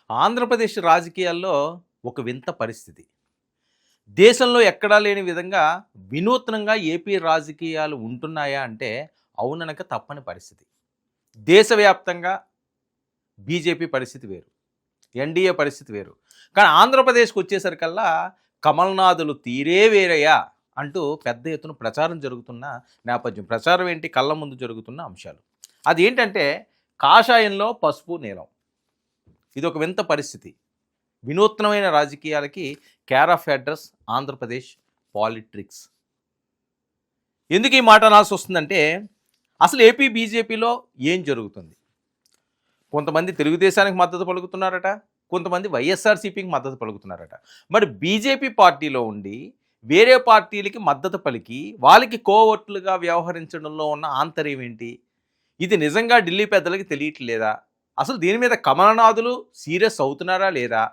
ఆంధ్రప్రదేశ్ రాజకీయాల్లో ఒక వింత పరిస్థితి. దేశంలో ఎక్కడా లేని విధంగా వినూత్నంగా ఏపీ రాజకీయాలు ఉంటున్నాయా అంటే అవుననక తప్పని పరిస్థితి. దేశవ్యాప్తంగా బీజేపీ పరిస్థితి వేరు. ఎన్డీఏ పరిస్థితి వేరు. కానీ ఆంధ్రప్రదేశ్‌కి వచ్చేసరికల్లా కమల్‌నాథులు తీరే వేరయ్యా అంటూ పెద్ద ఎత్తున ప్రచారం జరుగుతున్న నేపథ్యం. ప్రచారం ఏంటి? కళ్ళ ముందు జరుగుతున్న అంశాలు. అదేంటంటే కాషాయంలో పసుపు, నీలం. ఇదొక వింత పరిస్థితి. వినూత్నమైన రాజకీయాలకి care of address Andhra Pradesh politics. ఎందుకు ఈ మాట అనాల్సి వస్తుందంటే అసలు ఏపీ బీజేపీలో ఏం జరుగుతుంది? కొంతమంది తెలుగుదేశానికి మద్దతు పలుకుతున్నారట, కొంతమంది వైఎస్ఆర్సీపీకి మద్దతు పలుకుతున్నారట. మరి బీజేపీ పార్టీలో ఉండి వేరే పార్టీలకి మద్దతు పలికి వాళ్ళకి కోవట్లుగా వ్యవహరించడంలో ఉన్న ఆంతర్యం ఏంటి? ఇది నిజంగా ఢిల్లీ పెద్దలకి తెలియట్లేదా? అసలు దీని మీద కమలనాథులు సీరియస్ అవుతున్నారా లేదా?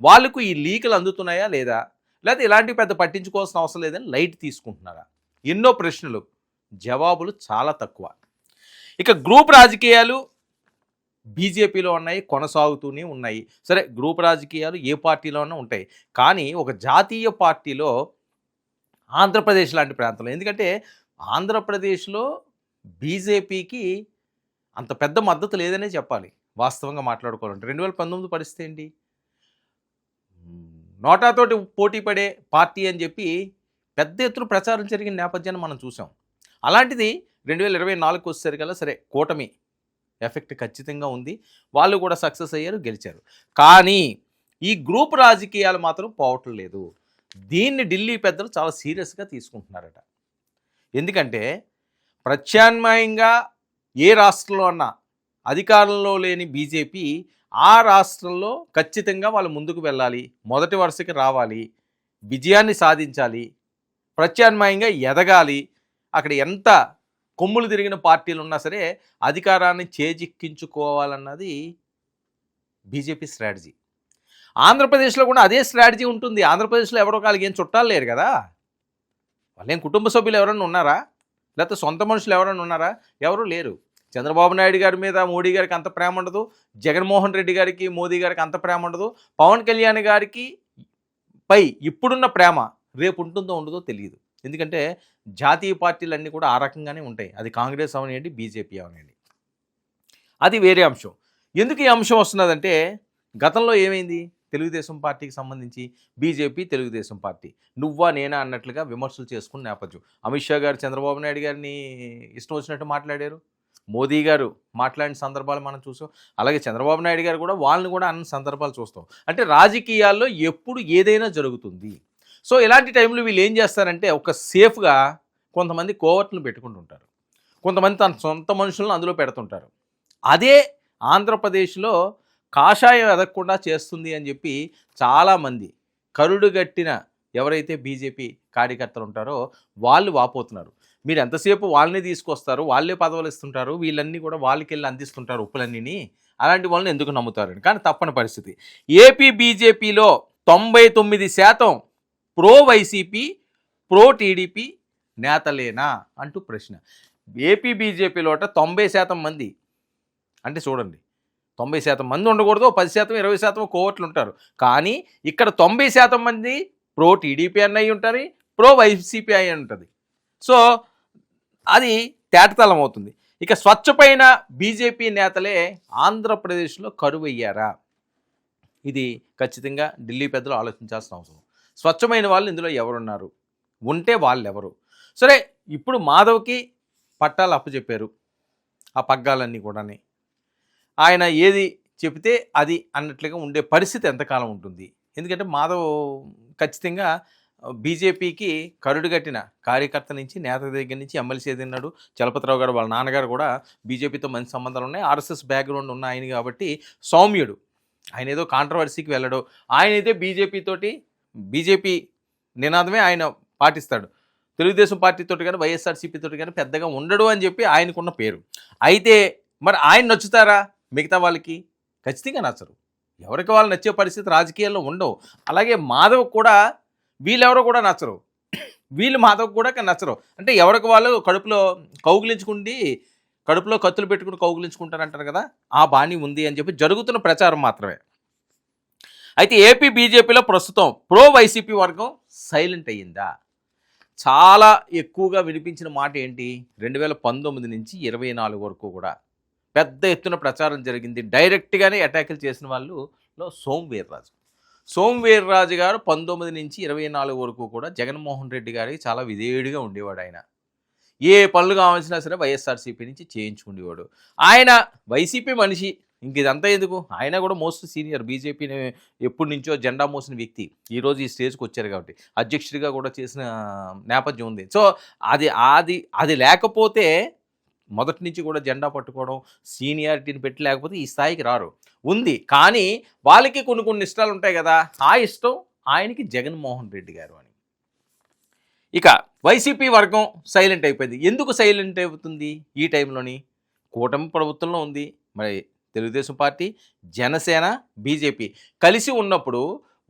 వాళ్ళకు ఈ లీకులు అందుతున్నాయా లేదా? లేకపోతే ఇలాంటివి పెద్ద పట్టించుకోవాల్సిన అవసరం లేదని లైట్ తీసుకుంటున్నారా? ఎన్నో ప్రశ్నలు, జవాబులు చాలా తక్కువ. ఇక గ్రూప్ రాజకీయాలు బీజేపీలో ఉన్నాయి, కొనసాగుతూనే ఉన్నాయి. సరే, గ్రూప్ రాజకీయాలు ఏ పార్టీలోనూ ఉంటాయి. కానీ ఒక జాతీయ పార్టీలో ఆంధ్రప్రదేశ్ లాంటి ప్రాంతంలో, ఎందుకంటే ఆంధ్రప్రదేశ్లో బీజేపీకి అంత పెద్ద మద్దతు లేదనే చెప్పాలి వాస్తవంగా మాట్లాడుకోవాలంటే. 2019 పరిస్థితి ఏంటి? నోటాతోటి పోటీ పడే పార్టీ అని చెప్పి పెద్ద ఎత్తున ప్రచారం జరిగిన నేపథ్యాన్ని మనం చూసాం. అలాంటిది 2024కి వచ్చేసరికల్లా సరే, కూటమి ఎఫెక్ట్ ఖచ్చితంగా ఉంది. వాళ్ళు కూడా సక్సెస్ అయ్యారు, గెలిచారు. కానీ ఈ గ్రూప్ రాజకీయాలు మాత్రం పోవటం లేదు. దీన్ని ఢిల్లీ పెద్దలు చాలా సీరియస్గా తీసుకుంటున్నారట. ఎందుకంటే ప్రత్యామ్నాయంగా ఏ రాష్ట్రంలో అన్నా అధికారంలో లేని బీజేపీ ఆ రాష్ట్రంలో ఖచ్చితంగా వాళ్ళు ముందుకు వెళ్ళాలి, మొదటి వరుసకి రావాలి, విజయాన్ని సాధించాలి, ప్రత్యామ్నాయంగా ఎదగాలి. అక్కడ ఎంత కొమ్ములు తిరిగిన పార్టీలు ఉన్నా సరే అధికారాన్ని చేజిక్కించుకోవాలన్నది బీజేపీ స్ట్రాటజీ. ఆంధ్రప్రదేశ్లో కూడా అదే స్ట్రాటజీ ఉంటుంది. ఆంధ్రప్రదేశ్లో ఎవరో కాళ్ళకి ఏం చుట్టాలు లేరు కదా, వాళ్ళేం కుటుంబ సభ్యులు ఎవరైనా ఉన్నారా? లేకపోతే సొంత మనుషులు ఎవరైనా ఉన్నారా? ఎవరు లేరు. చంద్రబాబు నాయుడు గారి మీద మోడీ గారికి అంత ప్రేమ ఉండదు, జగన్మోహన్ రెడ్డి గారికి మోదీ గారికి అంత ప్రేమ ఉండదు, పవన్ కళ్యాణ్ గారికి పై ఇప్పుడున్న ప్రేమ రేపు ఉంటుందో ఉండదో తెలియదు. ఎందుకంటే జాతీయ పార్టీలన్నీ కూడా ఆ రకంగానే ఉంటాయి. అది కాంగ్రెస్ అవనివ్వండి, బీజేపీ అవనివ్వండి, అది వేరే అంశం. ఎందుకు ఈ అంశం వస్తున్నదంటే గతంలో ఏమైంది? తెలుగుదేశం పార్టీకి సంబంధించి బీజేపీ, తెలుగుదేశం పార్టీ నువ్వా నేనా అన్నట్లుగా విమర్శలు చేసుకున్న నేపథ్యం. అమిత్ షా గారు చంద్రబాబు నాయుడు గారిని ఇష్టం వచ్చినట్టు మాట్లాడారు, మోదీ గారు మాట్లాడిన సందర్భాలు మనం చూసాం. అలాగే చంద్రబాబు నాయుడు గారు కూడా వాళ్ళని కూడా అన్న సందర్భాలు చూస్తాం. అంటే రాజకీయాల్లో ఎప్పుడు ఏదైనా జరుగుతుంది. సో ఇలాంటి టైంలో వీళ్ళు ఏం చేస్తారంటే ఒక సేఫ్గా కొంతమంది కోవర్ట్లను పెట్టుకుంటుంటారు, కొంతమంది తన సొంత మనుషులను అందులో పెడుతుంటారు. అదే ఆంధ్రప్రదేశ్లో కాషాయం ఎదగకుండా చేస్తుంది అని చెప్పి చాలామంది కరుడుగట్టిన ఎవరైతే బీజేపీ కార్యకర్తలు ఉంటారో వాళ్ళు వాపోతున్నారు. మీరు ఎంతసేపు వాళ్ళని తీసుకొస్తారు, వాళ్ళే పదవులు ఇస్తుంటారు, వీళ్ళన్నీ కూడా వాళ్ళకి వెళ్ళి అందిస్తుంటారు ఉప్పులన్నీ, అలాంటి వాళ్ళని ఎందుకు నమ్ముతారని. కానీ తప్పని పరిస్థితి. ఏపీ బీజేపీలో 99% ప్రో వైసీపీ, ప్రో టీడీపీ నేతలేనా అంటూ ప్రశ్న. ఏపీ బీజేపీలో 90% మంది, అంటే చూడండి, 90% మంది ఉండకూడదు, 10%, 20% కోవట్లు ఉంటారు. కానీ ఇక్కడ 90% మంది ప్రో టీడీపీ అన్నయ్యి ఉంటారు, ప్రో వైసీపీ అయి ఉంటుంది. సో అది తేటతలం అవుతుంది. ఇక స్వచ్ఛపైన బీజేపీ నేతలే ఆంధ్రప్రదేశ్లో కరువయ్యారా? ఇది ఖచ్చితంగా ఢిల్లీ పెద్దలు ఆలోచించాల్సిన అవసరం. స్వచ్ఛమైన వాళ్ళు ఇందులో ఎవరున్నారు? ఉంటే వాళ్ళెవరు? సరే, ఇప్పుడు మాధవ్కి పట్టాలు అప్పచెప్పారు, ఆ పగ్గాలన్నీ కూడాని ఆయన ఏది చెబితే అది అన్నట్లుగా ఉండే పరిస్థితి ఎంతకాలం ఉంటుంది? ఎందుకంటే మాధవ్ ఖచ్చితంగా బీజేపీకి కరుడుగట్టిన కార్యకర్త నుంచి, నేత దగ్గర నుంచి ఎమ్మెల్సీ తిన్నాడు. చలపతిరావు గారు వాళ్ళ నాన్నగారు కూడా బీజేపీతో మంచి సంబంధాలు ఉన్నాయి, ఆర్ఎస్ఎస్ బ్యాక్గ్రౌండ్ ఉన్న ఆయన కాబట్టి సౌమ్యుడు. ఆయన ఏదో కాంట్రవర్సీకి వెళ్ళడు. ఆయనైతే బీజేపీ నినాదమే ఆయన పాటిస్తాడు. తెలుగుదేశం పార్టీతో కానీ వైఎస్ఆర్సీపీతో కానీ పెద్దగా ఉండడు అని చెప్పి ఆయనకున్న పేరు. అయితే మరి ఆయన నచ్చుతారా? మిగతా వాళ్ళకి ఖచ్చితంగా నచ్చరు. ఎవరికి వాళ్ళు నచ్చే పరిస్థితి రాజకీయాల్లో ఉండవు. అలాగే మాధవ్ కూడా వీళ్ళెవరో కూడా నచ్చరు, వీళ్ళు మాధవ్ కూడా నచ్చరు. అంటే ఎవరికి వాళ్ళు కడుపులో కౌగిలించుకుండి, కడుపులో కత్తులు పెట్టుకుని కౌగిలించుకుంటారంటారు కదా, ఆ బాణి ఉంది అని చెప్పి జరుగుతున్న ప్రచారం మాత్రమే. అయితే ఏపీ బీజేపీలో ప్రస్తుతం ప్రో వైసీపీ వర్గం సైలెంట్ అయ్యిందా? చాలా ఎక్కువగా వినిపించిన మాట ఏంటి? 2019 నుంచి 24 వరకు కూడా పెద్ద ఎత్తున ప్రచారం జరిగింది. డైరెక్ట్‌గానే అటాకులు చేసిన వాళ్ళులో సోము వీర్రాజు గారు 19 నుంచి 24 వరకు కూడా జగన్మోహన్ రెడ్డి గారికి చాలా విధేయుడిగా ఉండేవాడు ఆయన. ఏ పనులు కావాల్సినా సరే వైఎస్ఆర్‌సీపీ నుంచి చేయించుకునేవాడు. ఆయన వైసీపీ మనిషి. ఇంక ఇదంతా ఎందుకు? ఆయన కూడా మోస్ట్ సీనియర్ బీజేపీని ఎప్పటి నుంచో జెండా మోసిన వ్యక్తి. ఈరోజు ఈ స్టేజ్‌కి వచ్చారు కాబట్టి. అధ్యక్షుడిగా కూడా చేసిన నేపథ్యం ఉంది. సో, అది లేకపోతే మొదటి నుంచి కూడా జెండా పట్టుకోవడం, సీనియారిటీని పెట్టి లేకపోతే ఈ స్థాయికి రారు. ఉంది. కానీ వాళ్ళకి కొన్ని ఇష్టాలు ఉంటాయి కదా! ఆ ఇష్టం ఆయనకి జగన్మోహన్ రెడ్డి గారు అని. ఇక వైసీపీ వర్గం సైలెంట్ అయిపోయింది. ఎందుకు సైలెంట్ అవుతుంది ఈ టైంలోని? కూటమి ప్రభుత్వంలో ఉంది. మరి తెలుగుదేశం పార్టీ, జనసేన, బీజేపీ కలిసి ఉన్నప్పుడు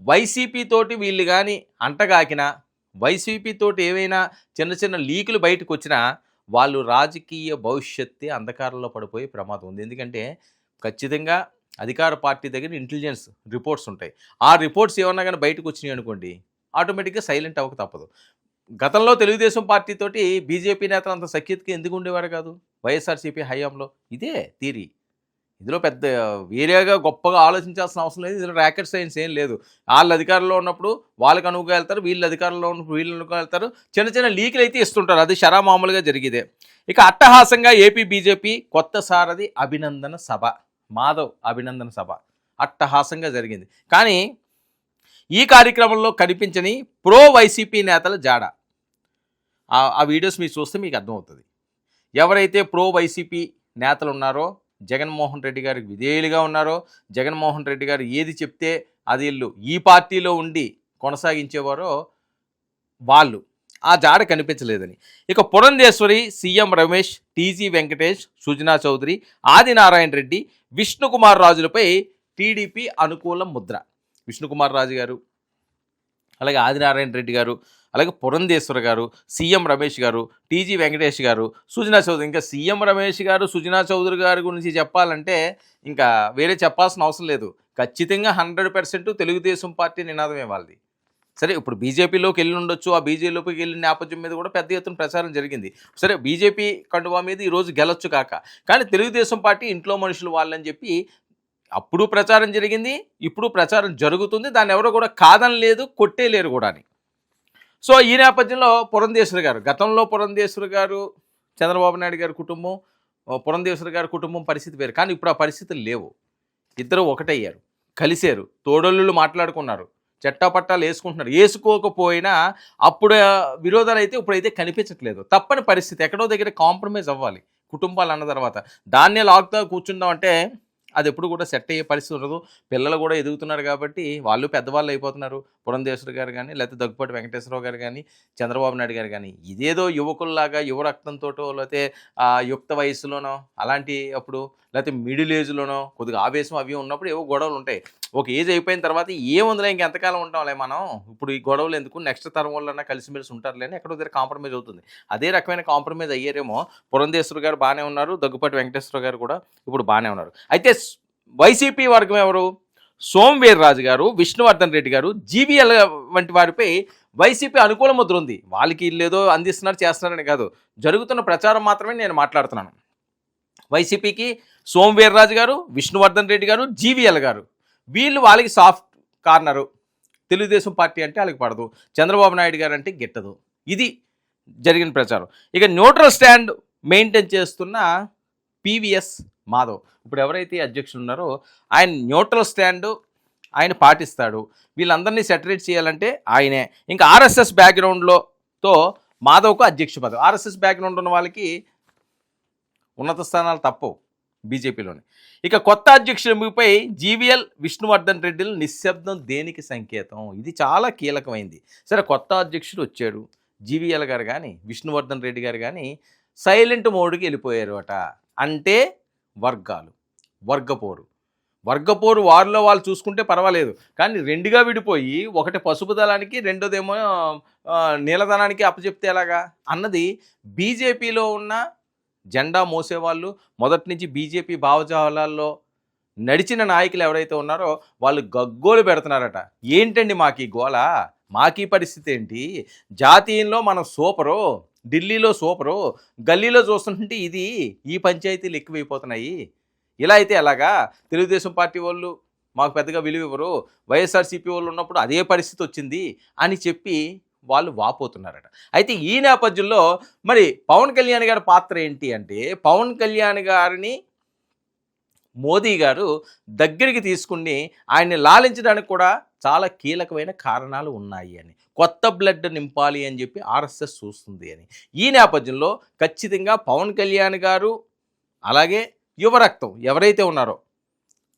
వైసీపీ తోటి వీళ్ళు కానీ అంటగాకినా, వైసీపీ తోటి ఏవైనా చిన్న లీకులు బయటకు వచ్చినా వాళ్ళు రాజకీయ భవిష్యత్తే అంధకారంలో పడిపోయే ప్రమాదం ఉంది. ఎందుకంటే ఖచ్చితంగా అధికార పార్టీ దగ్గర ఇంటెలిజెన్స్ రిపోర్ట్స్ ఉంటాయి. ఆ రిపోర్ట్స్ ఏమన్నా కానీ బయటకు వచ్చినాయి అనుకోండి, ఆటోమేటిక్గా సైలెంట్ అవ్వక తప్పదు. గతంలో తెలుగుదేశం పార్టీ తోటి బీజేపీ నేతలు అంత సఖ్యతగా ఎందుకు ఉండేవారు కాదు వైఎస్ఆర్సీపీ హయాంలో? ఇదే థియరీ. ఇందులో పెద్ద వేరేగా గొప్పగా ఆలోచించాల్సిన అవసరం లేదు. ఇందులో రాకెట్ సైన్స్ ఏం లేదు. వాళ్ళు అధికారంలో ఉన్నప్పుడు వాళ్ళకి అనువుగా వెళ్తారు, వీళ్ళు అధికారంలో ఉన్నప్పుడు వీళ్ళు అనువుగా వెళ్తారు. చిన్న లీకులు అయితే ఇస్తుంటారు. అది మామూలుగా జరిగేదే. ఇక అట్టహాసంగా ఏపీ బీజేపీ కొత్త సారథి అభినందన సభ, మాధవ్ అభినందన సభ అట్టహాసంగా జరిగింది. కానీ ఈ కార్యక్రమంలో కనిపించని ప్రో వైసీపీ నేతల జాడ. ఆ వీడియోస్ మీరు చూస్తే మీకు అర్థమవుతుంది. ఎవరైతే ప్రో వైసీపీ నేతలు ఉన్నారో, జగన్మోహన్ రెడ్డి గారికి విధేయులుగా ఉన్నారో, జగన్మోహన్ రెడ్డి గారు ఏది చెప్తే అది వీళ్ళు ఈ పార్టీలో ఉండి కొనసాగించేవారో వాళ్ళు ఆ జాడ కనిపించలేదని. ఇక పురంధేశ్వరి, సీఎం రమేష్, టీజీ వెంకటేష్, సుజనా చౌదరి, ఆదినారాయణ రెడ్డి, విష్ణుకుమార్ రాజులపై టీడీపీ అనుకూల ముద్ర. విష్ణుకుమార్ రాజు గారు, అలాగే ఆదినారాయణ రెడ్డి గారు, అలాగే పురంధేశ్వర గారు, సీఎం రమేష్ గారు, టీజీ వెంకటేష్ గారు, సుజనా చౌదరి. ఇంకా సీఎం రమేష్ గారు, సుజనా చౌదరి గారి గురించి చెప్పాలంటే ఇంకా వేరే చెప్పాల్సిన అవసరం లేదు. ఖచ్చితంగా 100% తెలుగుదేశం పార్టీ నినాదమే వాళ్ళది. సరే, ఇప్పుడు బీజేపీలోకి వెళ్ళి ఉండొచ్చు. ఆ బీజేపీలోకి వెళ్ళిన నేపథ్యం మీద కూడా పెద్ద ఎత్తున ప్రచారం జరిగింది. సరే, బీజేపీ కండువా మీద ఈరోజు గెలొచ్చు కాక, కానీ తెలుగుదేశం పార్టీ ఇంట్లో మనుషులు వాళ్ళని చెప్పి అప్పుడు ప్రచారం జరిగింది, ఇప్పుడు ప్రచారం జరుగుతుంది. దాన్ని ఎవరో కూడా కాదనలేదు, కొట్టేలేరు కూడా అని. సో ఈ నేపథ్యంలో పురంధేశ్వరి గారు, గతంలో పురంధేశ్వరి గారు, చంద్రబాబు నాయుడు గారి కుటుంబం, పురంధేశ్వరి గారి కుటుంబం పరిస్థితి వేరు. కానీ ఇప్పుడు ఆ పరిస్థితులు లేవు. ఇద్దరు ఒకటయ్యారు, కలిశారు, తోడళ్ళు మాట్లాడుకున్నారు, చట్టాపట్టాలు వేసుకుంటున్నారు. వేసుకోకపోయినా అప్పుడు విరోధాలు అయితే ఇప్పుడైతే కనిపించట్లేదు. తప్పని పరిస్థితి, ఎక్కడో దగ్గర కాంప్రమైజ్ అవ్వాలి కుటుంబాలు అన్న తర్వాత. దాన్నే లాక్తో కూర్చుందాం అంటే అది ఎప్పుడు కూడా సెట్ అయ్యే పరిస్థితి ఉండదు. పిల్లలు కూడా ఎదుగుతున్నారు కాబట్టి వాళ్ళు పెద్దవాళ్ళు అయిపోతున్నారు. పురంధేశ్వరి గారు కానీ, లేకపోతే దగ్గుపాటి వెంకటేశ్వరరావు గారు కానీ, చంద్రబాబు నాయుడు గారు కానీ, ఇదేదో యువకుల్లాగా యువ రక్తంతోటో, లేకపోతే యుక్త వయసులోనో, అలాంటి అప్పుడు లేకపోతే మిడిల్ ఏజ్లోనో కొద్దిగా ఆవేశం అవి ఉన్నప్పుడు ఏవో గొడవలు ఉంటాయి. ఒక ఏజ్ అయిపోయిన తర్వాత ఏముందిలే ఇంకెంతకాలం ఉంటాంలే మనం, ఇప్పుడు ఈ గొడవలు ఎందుకు, నెక్స్ట్ తరం వాళ్ళన్నా కలిసిమెలిసి ఉంటారులే అని ఎక్కడో దగ్గర కాంప్రమైజ్ అవుతుంది. అదే రకమైన కాంప్రమైజ్ అయ్యారేమో. పురంధేశ్వరి గారు బాగానే ఉన్నారు, దగ్గుపాటి వెంకటేశ్వర గారు కూడా ఇప్పుడు బాగానే ఉన్నారు. అయితే వైసీపీ వర్గం ఎవరు? సోము వీర్రాజు గారు, విష్ణువర్ధన్ రెడ్డి గారు, జీవీఎల్ వంటి వారిపై వైసీపీ అనుకూల ముద్ర ఉంది. వాళ్ళకి వీళ్ళేదో అందిస్తున్నారు చేస్తున్నారని కాదు, జరుగుతున్న ప్రచారం మాత్రమే నేను మాట్లాడుతున్నాను. వైసీపీకి సోము వీర్రాజు గారు, విష్ణువర్ధన్ రెడ్డి గారు, జీవీఎల్ గారు, వీళ్ళు వాళ్ళకి సాఫ్ట్ కార్నరు. తెలుగుదేశం పార్టీ అంటే వాళ్ళకి పడదు, చంద్రబాబు నాయుడు గారు అంటే గిట్టదు. ఇది జరిగిన ప్రచారం. ఇక న్యూట్రల్ స్టాండ్ మెయింటైన్ చేస్తున్న పివిఎస్ మాధవ్, ఇప్పుడు ఎవరైతే అధ్యక్షులు ఉన్నారో ఆయన న్యూట్రల్ స్టాండ్ ఆయన పాటిస్తాడు. వీళ్ళందరినీ సెటరేట్ చేయాలంటే ఆయనే. ఇంకా ఆర్ఎస్ఎస్ బ్యాక్గ్రౌండ్తో మాధవ్కు అధ్యక్ష పదవి. ఆర్ఎస్ఎస్ బ్యాక్గ్రౌండ్ ఉన్న వాళ్ళకి ఉన్నత స్థానాలు తప్పవు బీజేపీలోని. ఇక కొత్త అధ్యక్షుడిపై జీవీఎల్, విష్ణువర్ధన్ రెడ్డిలు నిశ్శబ్దం దేనికి సంకేతం? ఇది చాలా కీలకమైంది. సరే, కొత్త అధ్యక్షుడు వచ్చాడు, జీవీఎల్ గారు కానీ, విష్ణువర్ధన్ రెడ్డి గారు కానీ సైలెంట్ మోడ్కి వెళ్ళిపోయారు అట. అంటే వర్గపోరు వారిలో వాళ్ళు చూసుకుంటే పర్వాలేదు, కానీ రెండుగా విడిపోయి ఒకటి పసుపు దళానికి, రెండోదేమో నీలదనానికి అప్పచెప్తే ఎలాగా అన్నది బీజేపీలో ఉన్న జెండా మోసేవాళ్ళు, మొదటి నుంచి బీజేపీ భావజాలాల్లో నడిచిన నాయకులు ఎవరైతే ఉన్నారో వాళ్ళు గగ్గోలు పెడుతున్నారట. ఏంటండి మాకు ఈ గోల, మాకీ పరిస్థితి ఏంటి, జాతీయంలో మనం సూపరు, ఢిల్లీలో సూపరు, గల్లీలో చూస్తుంటే ఈ పంచాయతీలు ఎక్కువైపోతున్నాయి, ఇలా అయితే ఎలాగా, తెలుగుదేశం పార్టీ వాళ్ళు మాకు పెద్దగా విలువ ఇవ్వరు, వైఎస్ఆర్సీపీ వాళ్ళు ఉన్నప్పుడు అదే పరిస్థితి వచ్చింది అని చెప్పి వాళ్ళు వాపోతున్నారట. అయితే ఈ నేపథ్యంలో మరి పవన్ కళ్యాణ్ గారి పాత్ర ఏంటి అంటే, పవన్ కళ్యాణ్ గారిని మోదీ గారు దగ్గరికి తీసుకుని ఆయన్ని లాలించడానికి కూడా చాలా కీలకమైన కారణాలు ఉన్నాయి అని, కొత్త బ్లడ్ నింపాలి అని చెప్పి ఆర్ఎస్ఎస్ చూస్తుంది అని. ఈ నేపథ్యంలో ఖచ్చితంగా పవన్ కళ్యాణ్ గారు అలాగే యువరక్తం ఎవరైతే ఉన్నారో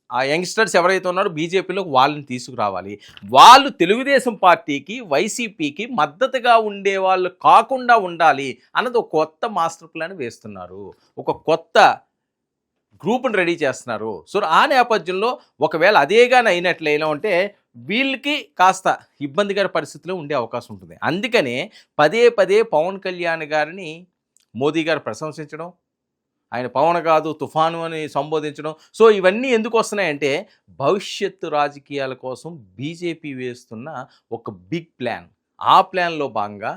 ఆ యంగ్స్టర్స్ ఎవరైతే ఉన్నారో బీజేపీలో వాళ్ళని తీసుకురావాలి. వాళ్ళు తెలుగుదేశం పార్టీకి వైసీపీకి మద్దతుగా ఉండే వాళ్ళు కాకుండా ఉండాలి అన్నది ఒక కొత్త మాస్టర్ ప్లాన్ వేస్తున్నారు, ఒక కొత్త గ్రూప్ని రెడీ చేస్తున్నారు. సో ఆ నేపథ్యంలో ఒకవేళ అదేగాని అయినట్లయినా ఉంటే వీళ్ళకి కాస్త ఇబ్బందికర పరిస్థితిలో ఉండే అవకాశం ఉంటుంది. అందుకనే పదే పదే పవన్ కళ్యాణ్ గారిని మోదీ గారు ప్రశంసించడం, ఆయన పవన్ కాదు తుఫాను అని సంబోధించడం. సో ఇవన్నీ ఎందుకు వస్తున్నాయంటే భవిష్యత్తు రాజకీయాల కోసం బీజేపీ వేస్తున్న ఒక బిగ్ ప్లాన్. ఆ ప్లాన్లో భాగంగా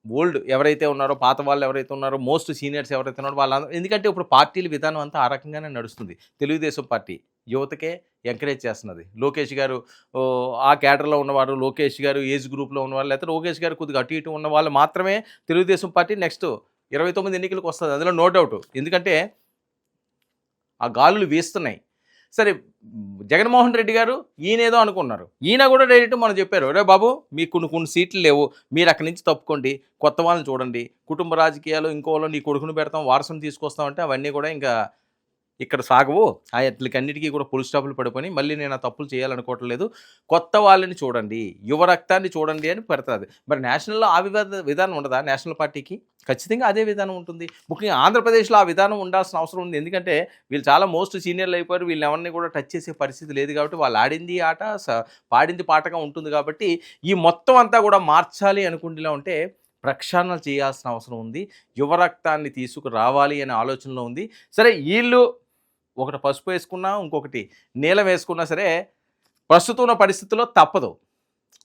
ఓల్డ్ ఎవరైతే ఉన్నారో, పాత వాళ్ళు ఎవరైతే ఉన్నారో, మోస్ట్ సీనియర్స్ ఎవరైతే ఉన్నారో వాళ్ళందరూ, ఎందుకంటే ఇప్పుడు పార్టీల విధానం అంతా ఆ రకంగానే నడుస్తుంది. తెలుగుదేశం పార్టీ యువతకే ఎంకరేజ్ చేస్తున్నది. లోకేష్ గారు ఆ క్యాడర్లో ఉన్నవారు, లోకేష్ గారు ఏజ్ గ్రూప్లో ఉన్నవాళ్ళు, లేకపోతే లోకేష్ గారు కొద్దిగా అటు ఇటు ఉన్న వాళ్ళు మాత్రమే తెలుగుదేశం పార్టీ నెక్స్ట్ 29 ఎన్నికలకు వస్తుంది, అందులో నో డౌట్. ఎందుకంటే ఆ గాలులు వీస్తున్నాయి. సరే జగన్మోహన్ రెడ్డి గారు ఈయనేదో అనుకున్నారు, ఈయన కూడా డైరెక్ట్ మనం చెప్పారు, రే బాబు మీకు కొన్ని సీట్లు లేవు, మీరు అక్కడి నుంచి తప్పుకోండి, కొత్త వాళ్ళని చూడండి, కుటుంబ రాజకీయాలు ఇంకోలో నీ కొడుకుని పెడతాం, వారసుని తీసుకొస్తామంటే అవన్నీ కూడా ఇంకా ఇక్కడ సాగవు, ఆ అన్నిటికీ కూడా ఫుల్ స్టాపులు పడిపోయి మళ్ళీ నేను ఆ తప్పులు చేయాలనుకోవటం లేదు, కొత్త వాళ్ళని చూడండి, యువ రక్తాన్ని చూడండి అని పెడతాది. మరి నేషనల్లో ఆ విధానం ఉండదా? నేషనల్ పార్టీకి ఖచ్చితంగా అదే విధానం ఉంటుంది. ముఖ్యంగా ఆంధ్రప్రదేశ్లో ఆ విధానం ఉండాల్సిన అవసరం ఉంది. ఎందుకంటే వీళ్ళు చాలా మోస్ట్ సీనియర్లు అయిపోయారు, వీళ్ళు ఎవరిని కూడా టచ్ చేసే పరిస్థితి లేదు కాబట్టి వాళ్ళు ఆడింది ఆట పాడింది పాటగా ఉంటుంది. కాబట్టి ఈ మొత్తం అంతా కూడా మార్చాలి అనుకుంటేలా ఉంటే ప్రక్షాళన చేయాల్సిన అవసరం ఉంది, యువ రక్తాన్ని తీసుకురావాలి అనే ఆలోచనలో ఉంది. సరే వీళ్ళు ఒకటి పసుపు వేసుకున్నా, ఇంకొకటి నీలం వేసుకున్నా సరే ప్రస్తుతం ఉన్న పరిస్థితుల్లో తప్పదు,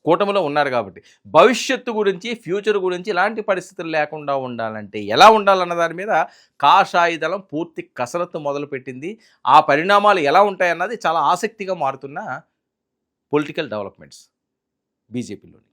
కూటమిలో ఉన్నారు కాబట్టి. భవిష్యత్తు గురించి, ఫ్యూచర్ గురించి ఇలాంటి పరిస్థితులు లేకుండా ఉండాలంటే ఎలా ఉండాలన్న దాని మీద కాషాయ దళం పూర్తి కసరత్తు మొదలుపెట్టింది. ఆ పరిణామాలు ఎలా ఉంటాయన్నది చాలా ఆసక్తిగా మారుతున్న పొలిటికల్ డెవలప్మెంట్స్ బీజేపీలోని.